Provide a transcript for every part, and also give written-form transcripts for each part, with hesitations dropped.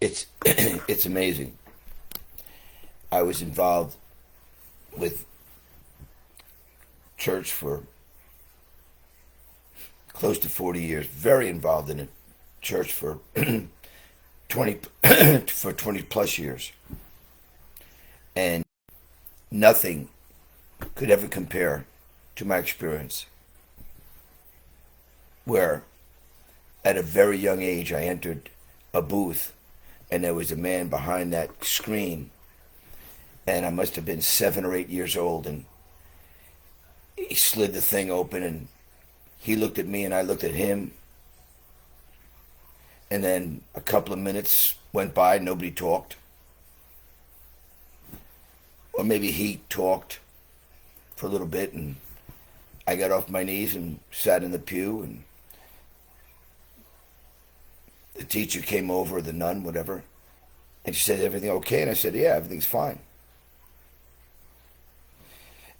It's it's amazing. I was involved with church for close to 40 years. Very involved in it. Church for 20 for 20 plus years, and nothing could ever compare to my experience. Where at a very young age I entered a booth, and there was a man behind that screen, and I must have been 7 or 8 years old, and he slid the thing open, and he looked at me, and I looked at him, and then a couple of minutes went by, nobody talked, or maybe he talked for a little bit, and I got off my knees and sat in the pew, and the teacher came over, the nun, whatever, and she said, "Everything okay?" And I said, "Yeah, everything's fine."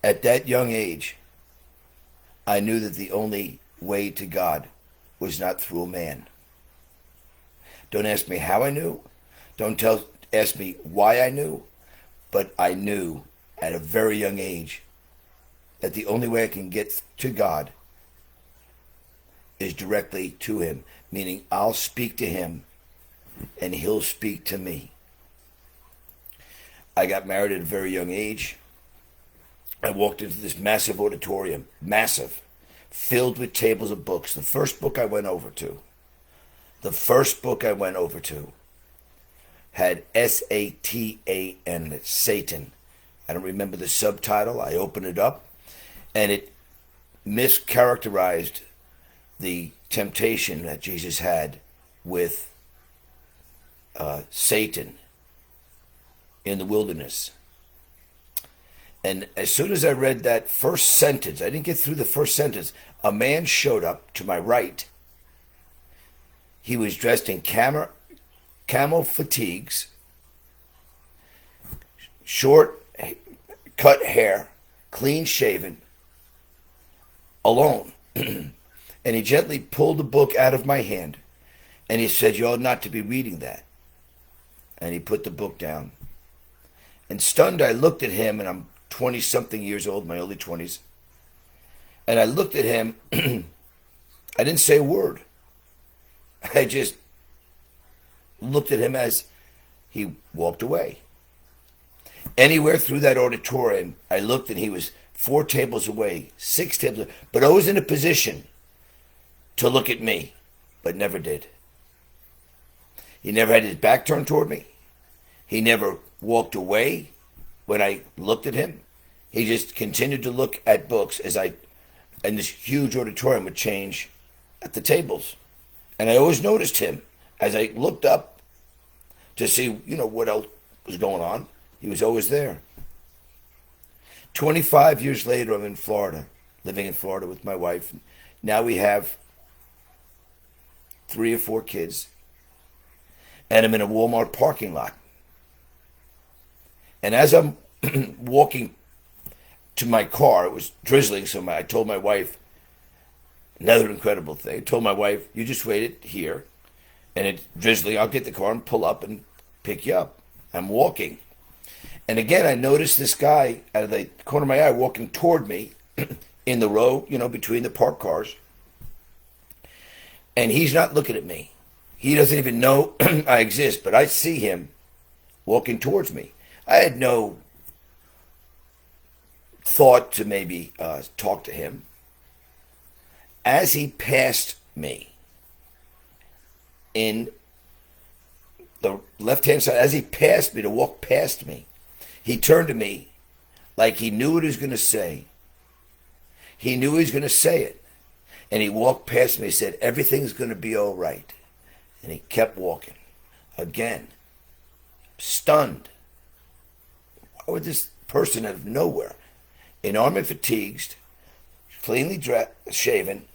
At that young age, I knew that the only way to God was not through a man. Don't ask me how I knew. Ask me why I knew. But I knew at a very young age that the only way I can get to God is directly to him, meaning I'll speak to him and he'll speak to me. I got married at a very young age. I walked into this massive auditorium, massive, filled with tables of books. The first book I went over to had Satan in it, Satan. I don't remember the subtitle. I opened it up, and it mischaracterized the temptation that Jesus had with Satan in the wilderness. And as soon as I read that first sentence, I didn't get through the first sentence, a man showed up to my right. He was dressed in camel fatigues, short cut hair, clean shaven, alone. And he gently pulled the book out of my hand, and he said, "You ought not to be reading that." And he put the book down. And stunned, I looked at him, and I'm 20-something years old, my early 20s. And I looked at him. I didn't say a word. I just looked at him as he walked away. Anywhere through that auditorium, I looked, and he was 4 tables away, 6 tables away, but always in a position to look at me, but never did. He never had his back turned toward me. He never walked away when I looked at him. He just continued to look at books as and this huge auditorium would change at the tables. And I always noticed him as I looked up to see, what else was going on. He was always there. 25 years later, I'm in Florida, living in Florida with my wife. Now we have 3 or 4 kids. And I'm in a Walmart parking lot. And as I'm walking to my car, it was drizzling, so I told my wife, another incredible thing, I told my wife, "You just wait it here, and it's drizzling, I'll get the car and pull up and pick you up." I'm walking. And again, I noticed this guy out of the corner of my eye walking toward me in the row, between the parked cars. And he's not looking at me. He doesn't even know I exist, but I see him walking towards me. I had no thought to maybe talk to him. As he passed me in the left-hand side, as he passed me to walk past me, he turned to me like he knew what he was going to say. He knew he was going to say it. And he walked past me and said, "Everything's going to be all right." And he kept walking. Again, stunned. Why would this person out of nowhere, in armored fatigues, cleanly shaven,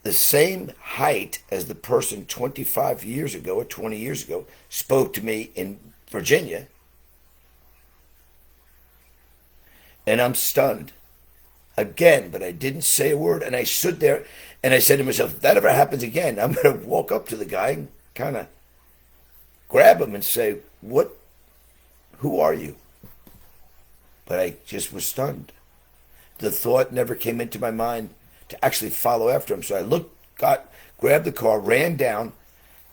the same height as the person 25 years ago or 20 years ago spoke to me in Virginia? And I'm stunned. Again, but I didn't say a word, and I stood there, and I said to myself, if that ever happens again, I'm going to walk up to the guy and kind of grab him and say, who are you? But I just was stunned. The thought never came into my mind to actually follow after him. So I grabbed the car, ran down,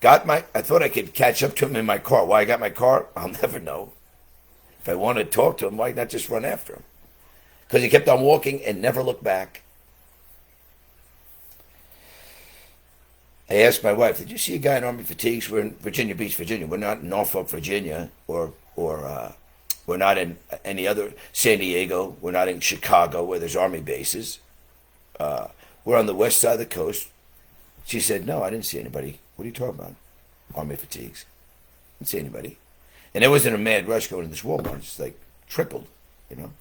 I thought I could catch up to him in my car. Why I got my car, I'll never know. If I wanted to talk to him, why not just run after him? Because he kept on walking and never looked back. I asked my wife, did you see a guy in army fatigues? We're in Virginia Beach, Virginia. We're not in Norfolk, Virginia, or we're not in any other, San Diego. We're not in Chicago where there's army bases. We're on the west side of the coast. She said, no, I didn't see anybody. What are you talking about? Army fatigues. Didn't see anybody. And there wasn't a mad rush going to this Walmart. It's like tripled, you know.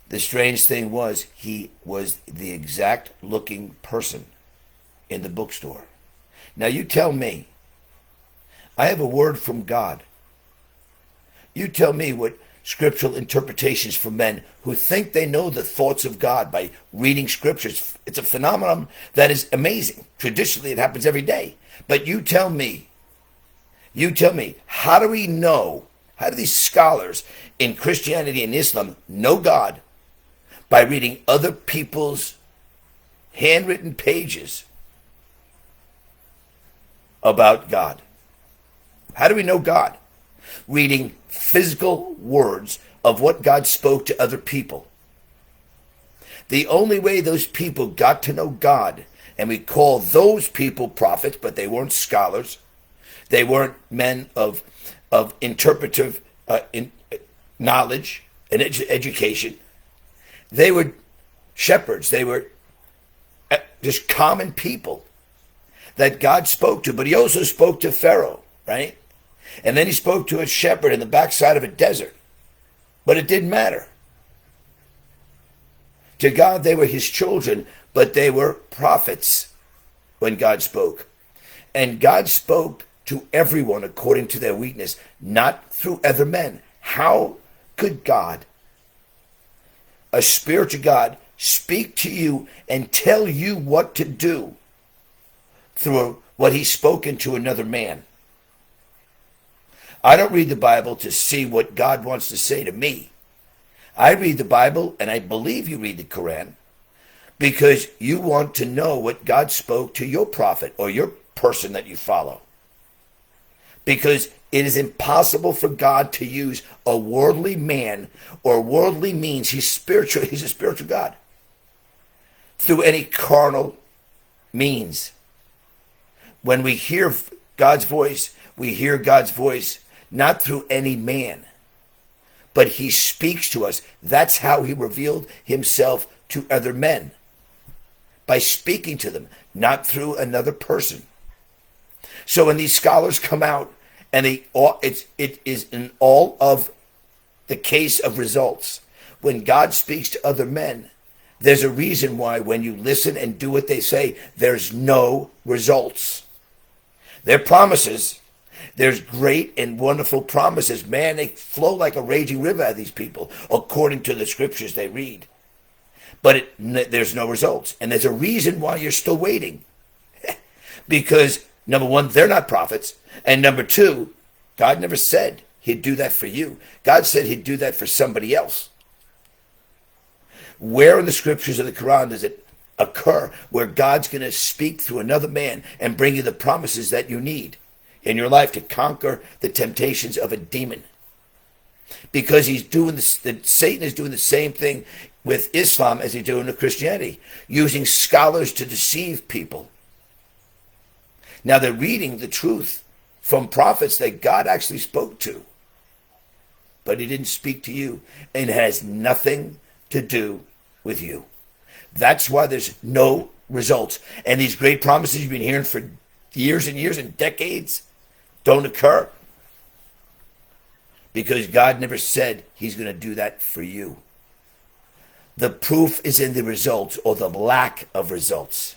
The strange thing was he was the exact looking person in the bookstore. Now you tell me, I have a word from God. You tell me what scriptural interpretations for men who think they know the thoughts of God by reading scriptures. It's a phenomenon that is amazing. Traditionally, it happens every day. But you tell me, how do we know, how do these scholars in Christianity and Islam know God? By reading other people's handwritten pages about God. How do we know God? Reading physical words of what God spoke to other people. The only way those people got to know God, and we call those people prophets, but they weren't scholars. They weren't men of interpretive knowledge and education. They were shepherds. They were just common people that God spoke to. But he also spoke to Pharaoh, right? And then he spoke to a shepherd in the backside of a desert. But it didn't matter. To God, they were his children, but they were prophets when God spoke. And God spoke to everyone according to their weakness, not through other men. How could God, a spiritual God, speak to you and tell you what to do through what he's spoken to another man? I don't read the Bible to see what God wants to say to me. I read the Bible, and I believe you read the Quran, because you want to know what God spoke to your prophet or your person that you follow. Because it is impossible for God to use a worldly man or worldly means. He's spiritual. He's a spiritual God. Through any carnal means. When we hear God's voice, we hear God's voice not through any man, but he speaks to us. That's how he revealed himself to other men. By speaking to them, not through another person. So when these scholars come out, and it is in all of the case of results. When God speaks to other men, there's a reason why when you listen and do what they say, there's no results. Their promises, there's great and wonderful promises. Man, they flow like a raging river out of these people, according to the scriptures they read. But there's no results. And there's a reason why you're still waiting. Because, number one, they're not prophets. And number two, God never said he'd do that for you. God said he'd do that for somebody else. Where in the scriptures of the Quran does it occur where God's going to speak through another man and bring you the promises that you need in your life to conquer the temptations of a demon? Because he's doing this, Satan is doing the same thing with Islam as he's doing with Christianity, using scholars to deceive people. Now they're reading the truth from prophets that God actually spoke to. But he didn't speak to you, and it has nothing to do with you. That's why there's no results. And these great promises you've been hearing for years and years and decades don't occur. Because God never said he's going to do that for you. The proof is in the results or the lack of results.